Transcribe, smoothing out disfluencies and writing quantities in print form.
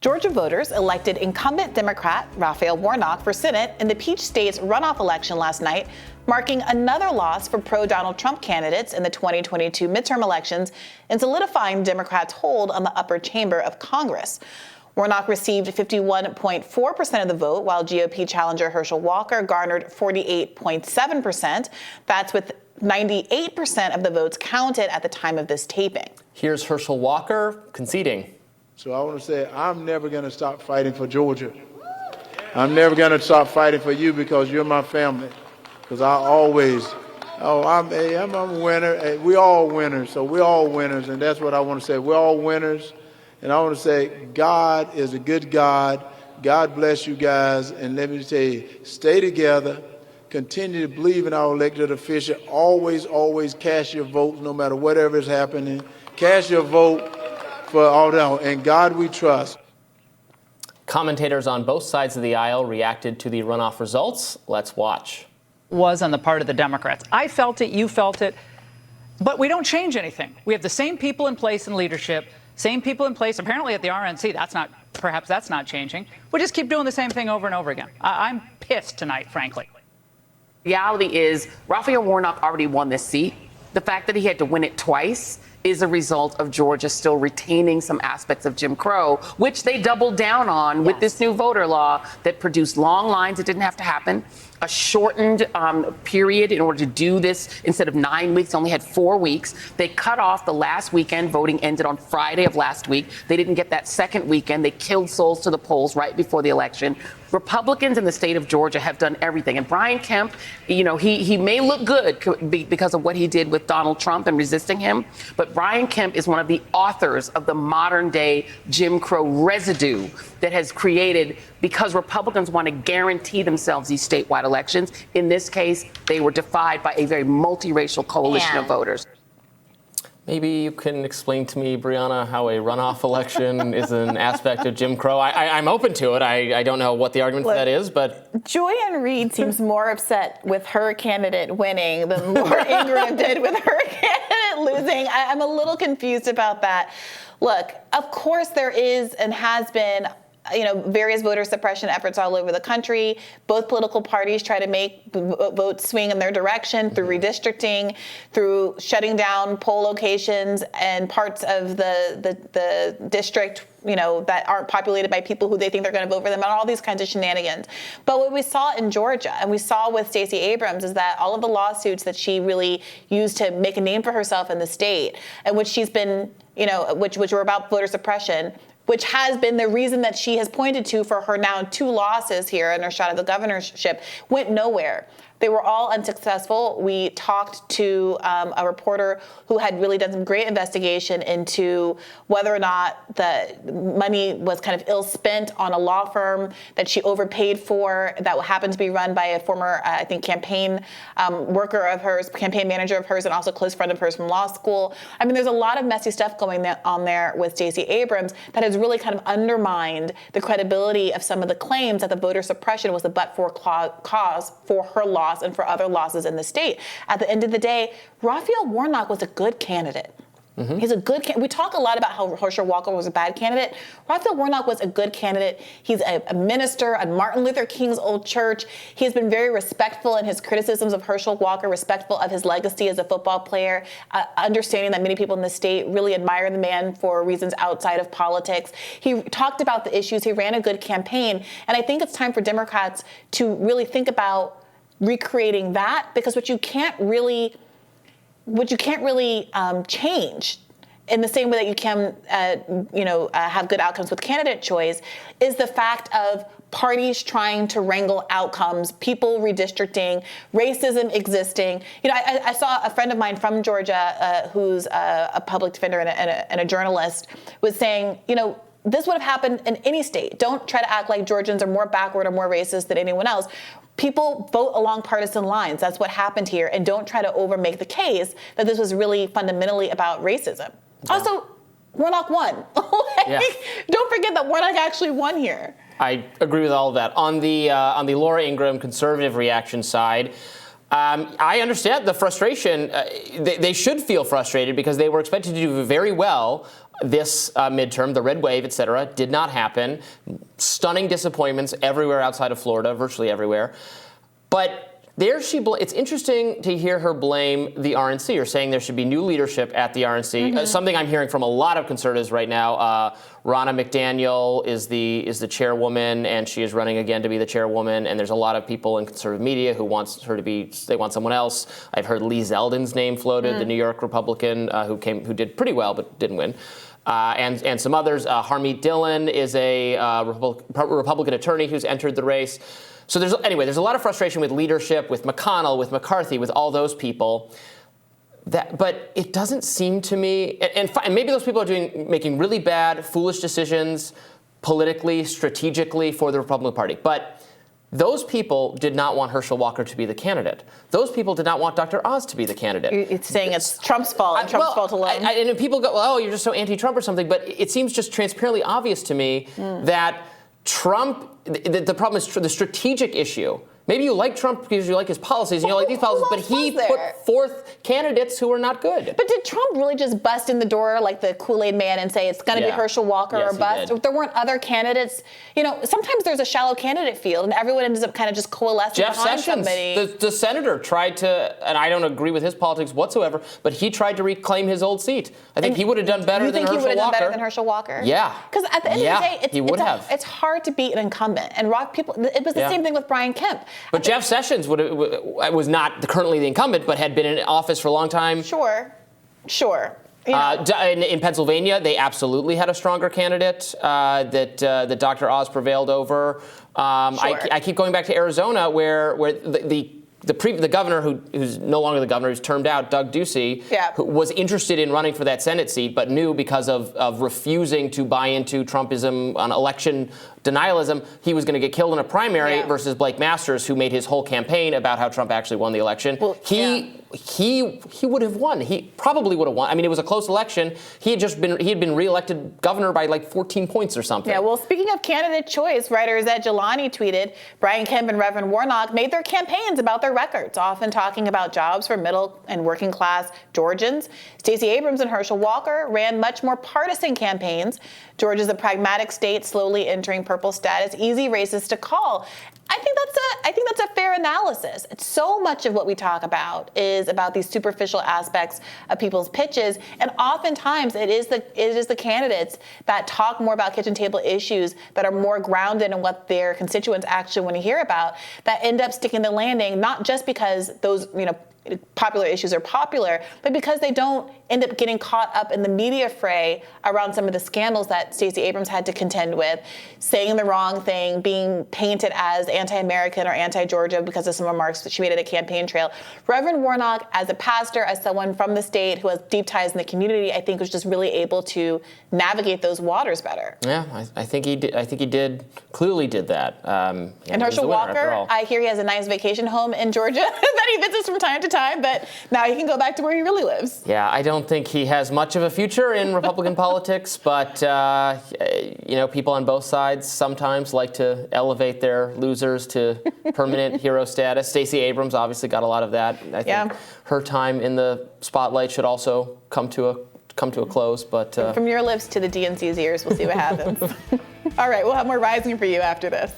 Georgia voters elected incumbent Democrat Raphael Warnock for Senate in the Peach State's runoff election last night, marking another loss for pro-Donald Trump candidates in the 2022 midterm elections and solidifying Democrats' hold on the upper chamber of Congress. Warnock received 51.4% of the vote, while GOP challenger Herschel Walker garnered 48.7%. That's with 98% of the votes counted at the time of this taping. Here's Herschel Walker conceding. So I want to say I'm never going to stop fighting for Georgia. I'm never going to stop fighting for you because you're my family. Because I'm a winner. We all winners, so we're all winners, and that's what I want to say. We're all winners, and I want to say God is a good God. God bless you guys, and let me tell you, stay together. Continue to believe in our elected official. Always, always cast your votes, no matter whatever is happening. Cast your vote for all that, and God we trust. Commentators on both sides of the aisle reacted to the runoff results. Let's watch. Was on the part of the Democrats. I felt it, you felt it, but we don't change anything. We have the same people in place in leadership, same people in place apparently at the RNC. Perhaps that's not changing. We just keep doing the same thing over and over again. I'm pissed tonight, frankly. Reality is Raphael Warnock already won this seat. The fact that he had to win it twice is a result of Georgia still retaining some aspects of Jim Crow, which they doubled down on with this new voter law that produced long lines. It didn't have to happen. A shortened period in order to do this. Instead of 9 weeks, only had 4 weeks. They cut off the last weekend. Voting ended on Friday of last week. They didn't get that second weekend. They killed souls to the polls right before the election. Republicans in the state of Georgia have done everything. And Brian Kemp, he may look good because of what he did with Donald Trump and resisting him. But Brian Kemp is one of the authors of the modern day Jim Crow residue that has created, because Republicans want to guarantee themselves these statewide elections. In this case, they were defied by a very multiracial coalition of voters. Maybe you can explain to me, Briahna, how a runoff election is an aspect of Jim Crow. I'm open to it. I don't know what the argument for that is, but... Joy-Ann Reid seems more upset with her candidate winning than Laura Ingraham did with her candidate losing. I'm a little confused about that. Look, of course there is and has been various voter suppression efforts all over the country. Both political parties try to make votes swing in their direction through redistricting, through shutting down poll locations and parts of the district, that aren't populated by people who they think they're going to vote for them, and all these kinds of shenanigans. But what we saw in Georgia, and we saw with Stacey Abrams, is that all of the lawsuits that she really used to make a name for herself in the state, and which she's been, which were about voter suppression, which has been the reason that she has pointed to for her now 2 losses here in her shot at the governorship, went nowhere. They were all unsuccessful. We talked to a reporter who had really done some great investigation into whether or not the money was kind of ill spent on a law firm that she overpaid for, that happened to be run by a former, campaign worker of hers, campaign manager of hers, and also a close friend of hers from law school. I mean, there's a lot of messy stuff going on there with Stacey Abrams that has really kind of undermined the credibility of some of the claims that the voter suppression was the but-for cause for her loss and for other losses in the state. At the end of the day, Raphael Warnock was a good candidate. Mm-hmm. He's a good candidate. We talk a lot about how Herschel Walker was a bad candidate. Raphael Warnock was a good candidate. He's a minister at Martin Luther King's old church. He has been very respectful in his criticisms of Herschel Walker, respectful of his legacy as a football player, understanding that many people in the state really admire the man for reasons outside of politics. He talked about the issues. He ran a good campaign. And I think it's time for Democrats to really think about recreating that, because what you can't really change in the same way that you can, have good outcomes with candidate choice, is the fact of parties trying to wrangle outcomes, people redistricting, racism existing. I saw a friend of mine from Georgia who's a public defender and a journalist was saying, this would have happened in any state. Don't try to act like Georgians are more backward or more racist than anyone else. People vote along partisan lines. That's what happened here. And don't try to overmake the case that this was really fundamentally about racism. Yeah. Also, Warnock won. Don't forget that Warnock actually won here. I agree with all of that. On the Laura Ingraham conservative reaction side, I understand the frustration. They should feel frustrated because they were expected to do very well this midterm, the red wave, et cetera, did not happen. Stunning disappointments everywhere outside of Florida, virtually everywhere. But it's interesting to hear her blame the RNC, or saying there should be new leadership at the RNC. Something I'm hearing from a lot of conservatives right now. Ronna McDaniel is the chairwoman, and she is running again to be the chairwoman. And there's a lot of people in conservative media who wants her to be. They want someone else. I've heard Lee Zeldin's name floated, the New York Republican who did pretty well but didn't win. And some others. Harmeet Dillon is a Republican attorney who's entered the race. So there's a lot of frustration with leadership, with McConnell, with McCarthy, with all those people. But it doesn't seem to me, and maybe those people are making really bad, foolish decisions politically, strategically for the Republican Party. But those people did not want Herschel Walker to be the candidate. Those people did not want Dr. Oz to be the candidate. It's saying it's Trump's fault and Trump's fault alone. And people go, oh, you're just so anti-Trump or something. But it seems just transparently obvious to me that Trump, the problem is the strategic issue. Maybe you like Trump because you like his policies and you like these policies, but he put forth candidates who were not good. But did Trump really just bust in the door like the Kool-Aid man and say it's going to be Herschel Walker or bust? There weren't other candidates. Sometimes there's a shallow candidate field and everyone ends up kind of just coalescing behind somebody. Jeff Sessions, the senator, tried to, and I don't agree with his politics whatsoever, but he tried to reclaim his old seat. I think he would have done better than Herschel Walker. You think he would have done better than Herschel Walker? Yeah. Because at the end of the day, it's hard to beat an incumbent. And it was the same thing with Brian Kemp. But Jeff Sessions was not currently the incumbent, but had been in office for a long time. Sure. In Pennsylvania, they absolutely had a stronger candidate that Dr. Oz prevailed over. I keep going back to Arizona, where the governor who's no longer the governor, who's termed out, Doug Ducey, who was interested in running for that Senate seat, but knew because of refusing to buy into Trumpism on election denialism, he was going to get killed in a primary versus Blake Masters, who made his whole campaign about how Trump actually won the election. Well, he would have won. He probably would have won. I mean, it was a close election. He had been reelected governor by like 14 points or something. Yeah. Well, speaking of candidate choice, writer Zed Jelani tweeted, Brian Kemp and Reverend Warnock made their campaigns about their records, often talking about jobs for middle and working class Georgians. Stacey Abrams and Herschel Walker ran much more partisan campaigns. Georgia's a pragmatic state, slowly entering purple status, easy races to call. I think that's a fair analysis. So much of what we talk about is about these superficial aspects of people's pitches, and oftentimes it is the candidates that talk more about kitchen table issues, that are more grounded in what their constituents actually want to hear about, that end up sticking the landing, not just because those popular issues are popular, but because they don't end up getting caught up in the media fray around some of the scandals that Stacey Abrams had to contend with, saying the wrong thing, being painted as anti-American or anti-Georgia because of some remarks that she made at a campaign trail. Reverend Warnock, as a pastor, as someone from the state who has deep ties in the community, I think was just really able to navigate those waters better. Yeah, I think he did. I think he clearly did that. And Herschel Walker, I hear he has a nice vacation home in Georgia that he visits from time to time, but now he can go back to where he really lives. Yeah, I don't think he has much of a future in Republican politics, but people on both sides sometimes like to elevate their losers to permanent hero status. Stacey Abrams obviously got a lot of that. I think her time in the spotlight should also come to a close. But from your lips to the DNC's ears, we'll see what happens. All right, we'll have more Rising for you after this.